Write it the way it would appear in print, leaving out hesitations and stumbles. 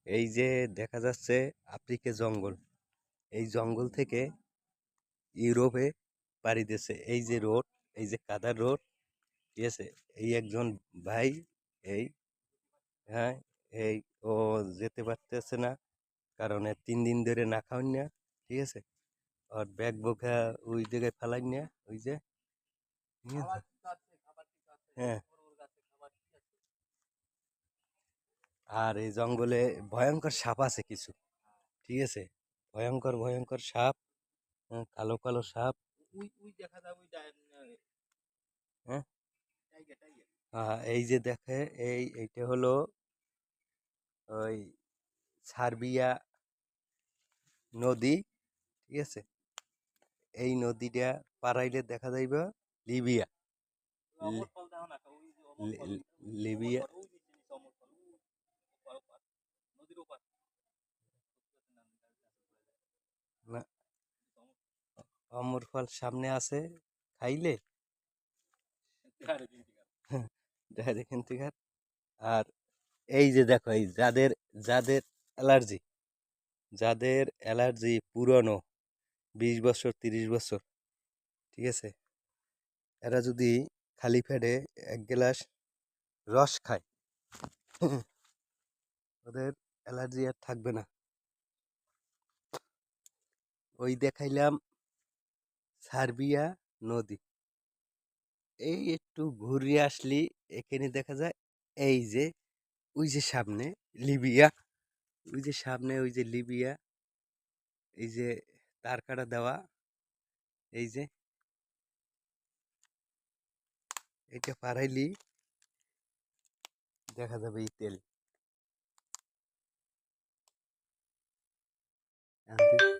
এই যে দেখা যাচ্ছে আফ্রিকা জঙ্গল, এই জঙ্গল থেকে ইউরোপে পাড়ি দিয়েছে। এই যে রোড, এই যে কাদার রোড, ঠিক আছে। এই একজন ভাই, এই হ্যাঁ, এই ও যেতে পারতেছে না, কারণ 3 দিন ধরে না খাওয়ান না, ঠিক আছে। আর ব্যাগ বোকা ওই জায়গায় ফেলাই না, ওই যে, ঠিক আছে? হ্যাঁ, আর এই জঙ্গলে ভয়ঙ্কর সাপ আছে কিছু, ঠিক আছে। ভয়ঙ্কর ভয়ঙ্কর সাপ, কালো কালো সাপ। হ্যাঁ, এই যে দেখে, এইটা হলো ওই সার্বিয়া নদী, ঠিক আছে। এই নদীটা পারাইলে দেখা যাইবে লিবিয়া। লিবিয়া না, অমর ফল সামনে আছে, খাইলে দেখেন ঠিক আছে। আর এই যে দেখো, এই যাদের যাদের অ্যালার্জি, যাদের অ্যালার্জি পুরনো 20 বছর 30 বছর, ঠিক আছে, এরা যদি খালি পেটে 1 গ্লাস রস খায়, ওদের অ্যালার্জি আর থাকবে না। ওই দেখাইলাম সার্বিয়া নদী। এই একটু ঘুরিয়ে আসলি এখানে দেখা যায় এই যে, ওই যে সামনে লিবিয়া, ওই যে সামনে ওই যে লিবিয়া, এই যে তার কাটা দেওয়া, এই যে এটা পারাইলি দেখা যাবে এই তেল।